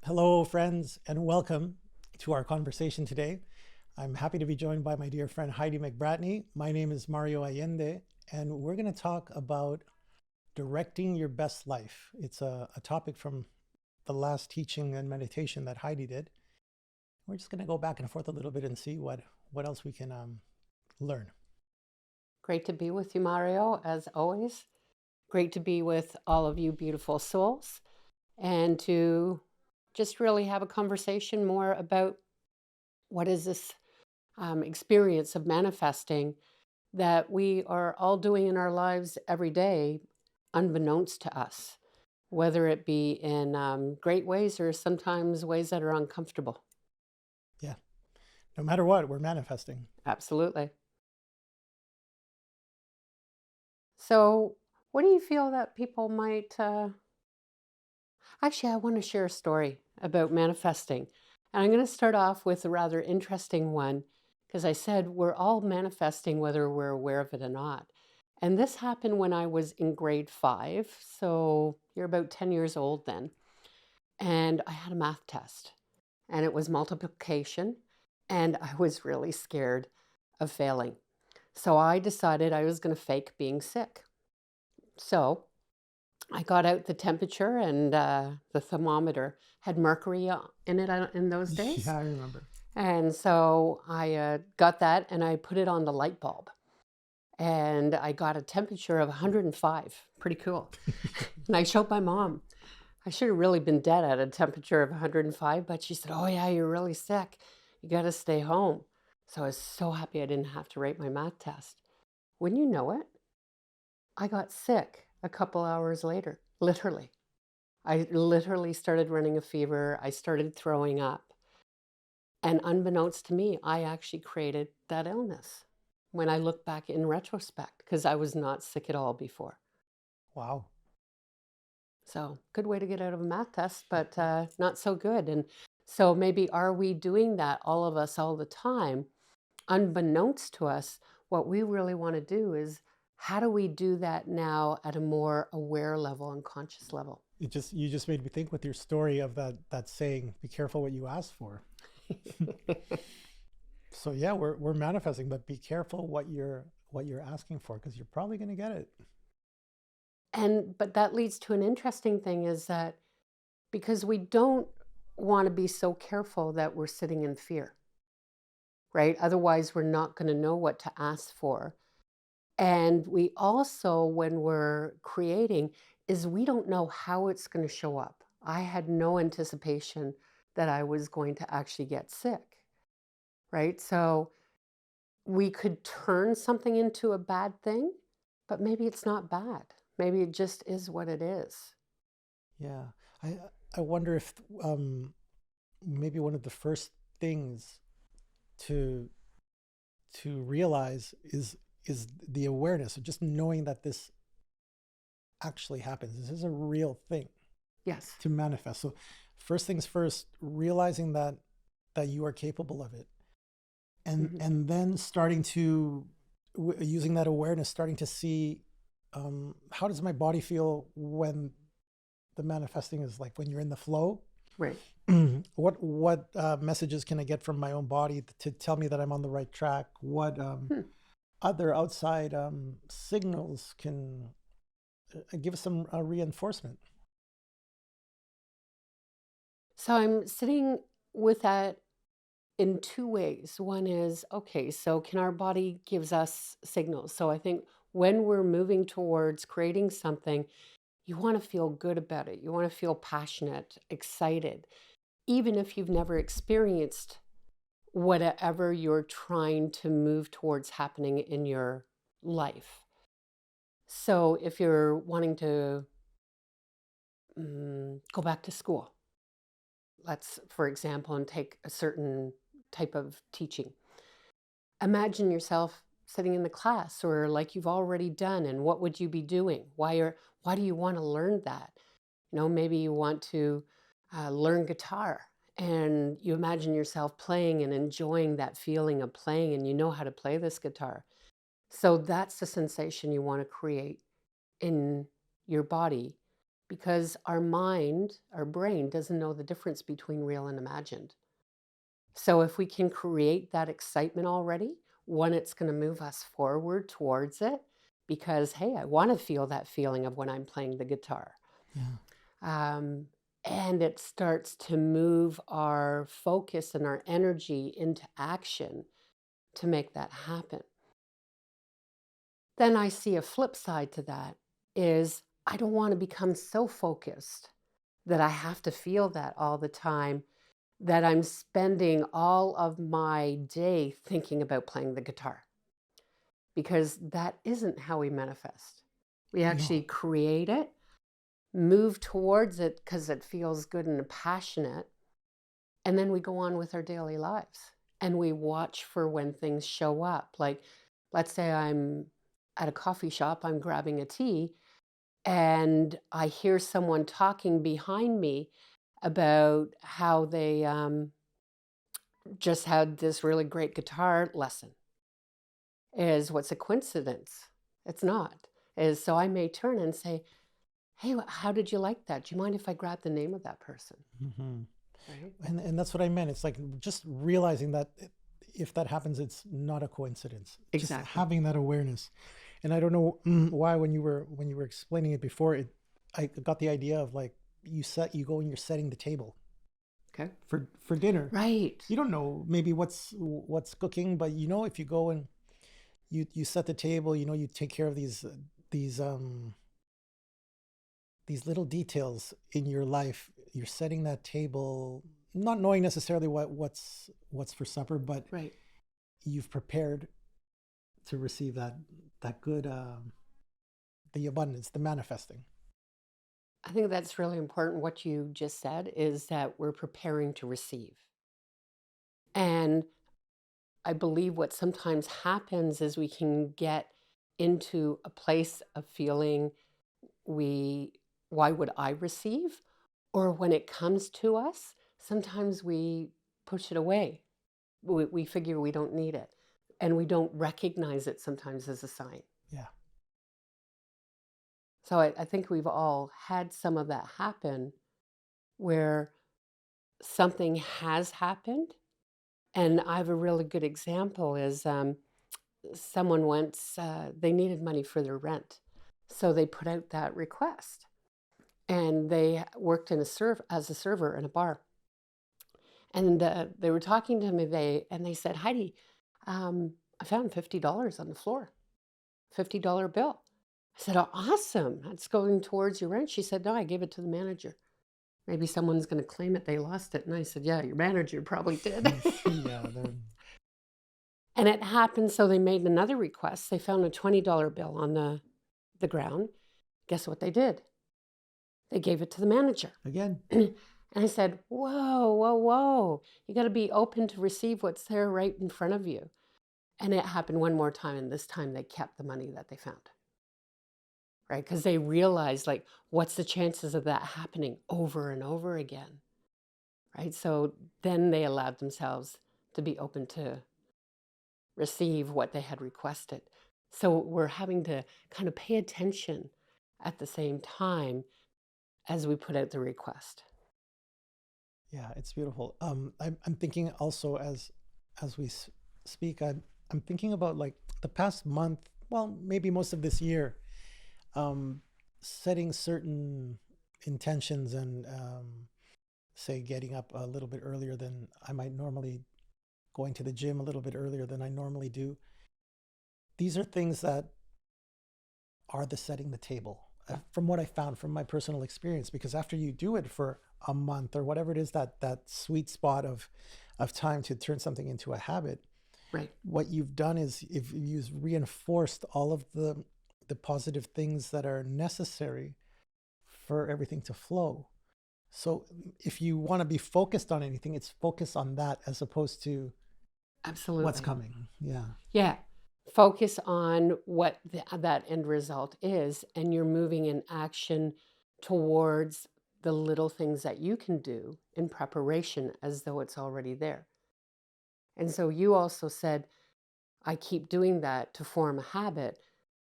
Hello, friends, and welcome to our conversation today. I'm happy to be joined by my dear friend Heidi McBratney. My name is Mario Allende, and we're going to talk about directing your best life. It's a topic from the last teaching and meditation that Heidi did. We're just going to go back and forth a little bit and see what else we can learn. Great to be with you, Mario, as always. Great to be with all of you beautiful souls and to just really have a conversation more about what is this experience of manifesting that we are all doing in our lives every day, unbeknownst to us, whether it be in great ways or sometimes ways that are uncomfortable. Yeah, no matter what, we're manifesting. Absolutely. So, what do you feel that people might actually, I want to share a story about manifesting. And I'm going to start off with a rather interesting one because I said we're all manifesting whether we're aware of it or not. And this happened when I was in grade 5. So you're about 10 years old then. And I had a math test, and it was multiplication. And I was really scared of failing. So I decided I was going to fake being sick. So I got out the temperature, and the thermometer had mercury in it in those days. Yeah, I remember. And so I got that and I put it on the light bulb. And I got a temperature of 105. Pretty cool. And I showed my mom. I should have really been dead at a temperature of 105, but she said, "Oh, yeah, you're really sick. You got to stay home." So I was so happy I didn't have to write my math test. Wouldn't you know it, I got sick a couple hours later, literally. I literally started running a fever. I started throwing up. And unbeknownst to me, I actually created that illness when I look back in retrospect because I was not sick at all before. Wow. So, good way to get out of a math test, but not so good. And so, maybe are we doing that, all of us, all the time? Unbeknownst to us, what we really want to do is how do we do that now at a more aware level and conscious level? You just made me think with your story of that saying, "Be careful what you ask for." So yeah, we're manifesting, but be careful what you're asking for because you're probably going to get it. And but that leads to an interesting thing is that because we don't want to be so careful that we're sitting in fear, right? Otherwise, we're not going to know what to ask for. And we also, when we're creating, is we don't know how it's going to show up. I had no anticipation that I was going to actually get sick, right? So we could turn something into a bad thing, but maybe it's not bad. Maybe it just is what it is. Yeah, I I wonder if maybe one of the first things to realize is the awareness of just knowing that this actually happens. This is a real thing Yes. to manifest. So first things first, realizing that you are capable of it, Mhm. and then starting to using that awareness, starting to see how does my body feel when the manifesting is like when you're in the flow. Right. What messages can I get from my own body to tell me that I'm on the right track? What Hmm. other outside signals can give us some reinforcement? So I'm sitting with that in two ways. One is, okay, so can our body gives us signals? So I think when we're moving towards creating something, you want to feel good about it. You want to feel passionate, excited, even if you've never experienced whatever you're trying to move towards happening in your life. So if you're wanting to go back to school, let's, for example, and take a certain type of teaching. Imagine yourself sitting in the class or like you've already done, and what would you be doing? Why do you want to learn that? Maybe you want to learn guitar, and you imagine yourself playing and enjoying that feeling of playing, and you know how to play this guitar. So that's the sensation you want to create in your body because our brain doesn't know the difference between real and imagined. So if we can create that excitement already, one, it's going to move us forward towards it because, hey, I want to feel that feeling of when I'm playing the guitar. Yeah. Um, and it starts to move our focus and our energy into action to make that happen. Then I see a flip side to that is I don't want to become so focused that I have to feel that all the time, that I'm spending all of my day thinking about playing the guitar, because that isn't how we manifest. We actually No. create it, move towards it because it feels good and passionate, and then we go on with our daily lives and we watch for when things show up. Like, let's say I'm at a coffee shop, I'm grabbing a tea, and I hear someone talking behind me about how they just had this really great guitar lesson. Is what's a coincidence? It's not. Is so I may turn and say, "Hey, how did you like that? Do you mind if I grab the name of that person?" Hmm. Right? And that's what I meant. It's like just realizing that if that happens, it's not a coincidence. Just Exactly. having that awareness. And I don't know why when you were explaining it before, I got the idea of like you go and you're setting the table Okay. for dinner. Right. You don't know maybe what's cooking, but you know if you go and you set the table, you know you take care of these um these little details in your life. You're setting that table, not knowing necessarily what's for supper, but Right. you've prepared to receive that good the abundance, the manifesting. I think that's really important. What you just said is that we're preparing to receive. And I believe what sometimes happens is we can get into a place of feeling we, why would I receive? Or when it comes to us, sometimes we push it away. We figure we don't need it. And we don't recognize it sometimes as a sign. Yeah. So I think we've all had some of that happen where something has happened. And I have a really good example is someone once, they needed money for their rent. So they put out that request and they worked as a server in a bar. And they were talking to me, and they said, Heidi, I found $50 on the floor, $50 bill. I said, oh, awesome. That's going towards your rent. She said, no, I gave it to the manager. Maybe someone's going to claim it. They lost it. And I said, yeah, your manager probably did. Yeah, they're And it happened. So they made another request. They found a $20 bill on the ground. Guess what they did? They gave it to the manager. again. And I said, whoa, whoa, whoa. You got to be open to receive what's there right in front of you. And it happened one more time. And this time they kept the money that they found. Right? Because they realized, like, what's the chances of that happening over and over again? Right? So then they allowed themselves to be open to receive what they had requested. So we're having to kind of pay attention at the same time as we put out the request. Yeah, it's beautiful. I'm thinking also as we speak, I'm thinking about like the past month, well, maybe most of this year, um, setting certain intentions and say getting up a little bit earlier than I might normally, going to the gym a little bit earlier than I normally do. These are things that are the setting the table from what I found from my personal experience. Because after you do it for a month or whatever it is, that sweet spot of time to turn something into a habit, Right. what you've done is if you've reinforced all of the positive things that are necessary for everything to flow. So if you want to be focused on anything, it's focus on that as opposed to what's Absolutely. coming. Yeah. Yeah. Focus on what that end result is, and you're moving in action towards the little things that you can do in preparation as though it's already there. And so you also said, I keep doing that to form a habit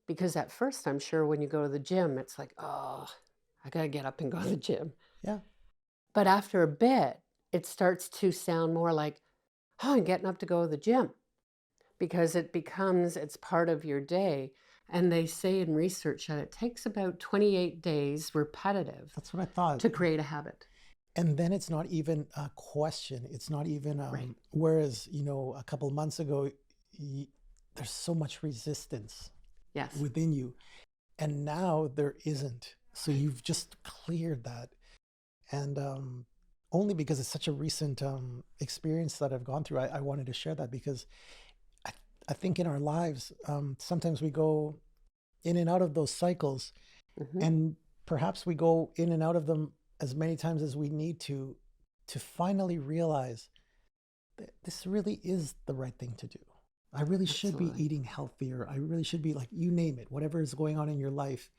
because at first, I'm sure when you go to the gym, it's like, oh, I got to get up and go to the gym. Yeah. But after a bit, it starts to sound more like, oh, I'm getting up to go to the gym, because it's part of your day. And they say in research that it takes about 28 days repetitive That's what I thought. to create a habit. And then it's not even a question. It's not even, Right. whereas, a couple of months ago, there's so much resistance Yes. within you. And now there isn't. So you've just cleared that. And only because it's such a recent experience that I've gone through, I wanted to share that, because I think in our lives, sometimes we go in and out of those cycles, Hmm. and perhaps we go in and out of them as many times as we need to finally realize that this really is the right thing to do. I really should be Absolutely. eating healthier. I really should be, like, you name it, whatever is going on in your life.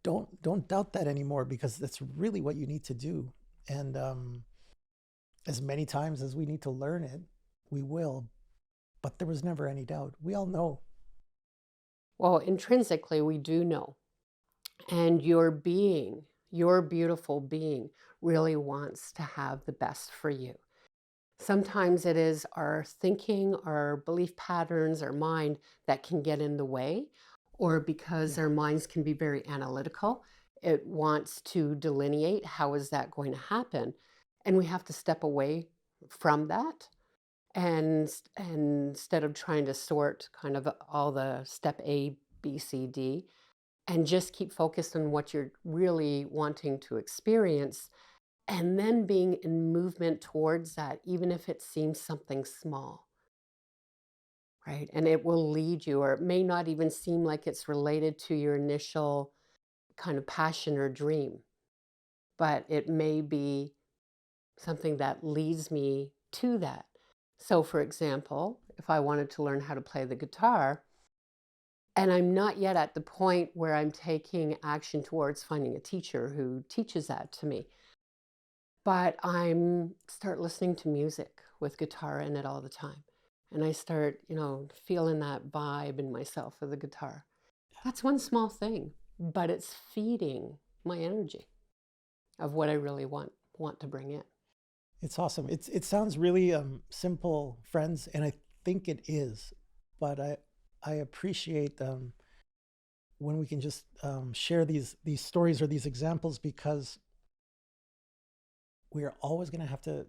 Don't doubt that anymore, because that's really what you need to do. And as many times as we need to learn it, we will. But there was never any doubt. We all know. Well, intrinsically, we do know. And your being, your beautiful being, really wants to have the best for you. Sometimes it is our thinking, our belief patterns, our mind that can get in the way, or because Yeah. our minds can be very analytical, it wants to delineate how is that going to happen. And we have to step away from that. And instead of trying to sort kind of all the step A, B, C, D, and just keep focused on what you're really wanting to experience, and then being in movement towards that, even if it seems something small, right? And it will lead you, or it may not even seem like it's related to your initial kind of passion or dream, but it may be something that leads me to that. So, for example, if I wanted to learn how to play the guitar, and I'm not yet at the point where I'm taking action towards finding a teacher who teaches that to me, but I'm start listening to music with guitar in it all the time. And I start, feeling that vibe in myself of the guitar. That's one small thing, but it's feeding my energy of what I really want to bring in. It's awesome. It sounds really simple, friends, and I think it is. But I appreciate when we can just share these stories or these examples, because we are always going to have to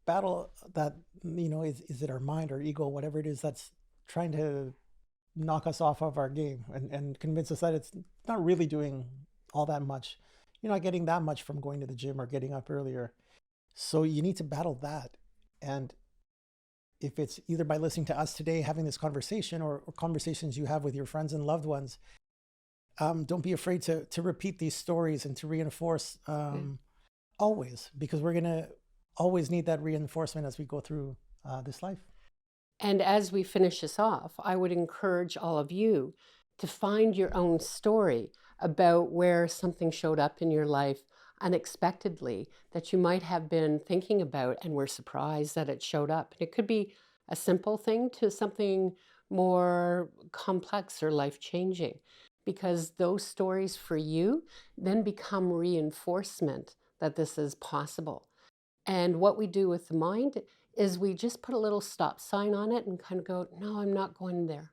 battle that. Is it our mind or ego, whatever it is that's trying to knock us off of our game, and convince us that it's not really doing all that much. You're not getting that much from going to the gym or getting up earlier. So you need to battle that. And if it's either by listening to us today, having this conversation, or conversations you have with your friends and loved ones, don't be afraid to repeat these stories and to reinforce Yeah. always, because we're going to always need that reinforcement as we go through this life. And as we finish this off, I would encourage all of you to find your own story about where something showed up in your life unexpectedly that you might have been thinking about and were surprised that it showed up. And it could be a simple thing to something more complex or life-changing, because those stories for you then become reinforcement that this is possible. And what we do with the mind is we just put a little stop sign on it and kind of go, no, I'm not going there.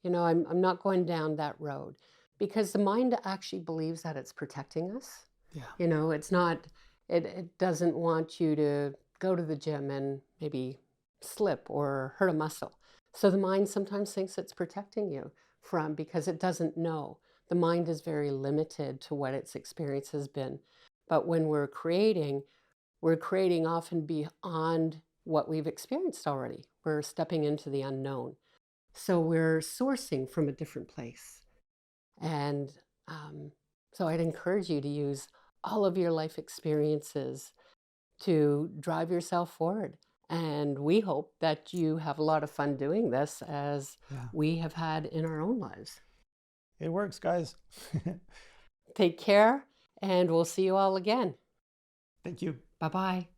I'm not going down that road, because the mind actually believes that it's protecting us. Yeah. It's not, it doesn't want you to go to the gym and maybe slip or hurt a muscle. So the mind sometimes thinks it's protecting you because it doesn't know. The mind is very limited to what its experience has been. But when we're creating often beyond what we've experienced already. We're stepping into the unknown. So we're sourcing from a different place. And so I'd encourage you to use all of your life experiences to drive yourself forward. And we hope that you have a lot of fun doing this, as Yeah. we have had in our own lives. It works, guys. Take care, and we'll see you all again. Thank you. Bye-bye.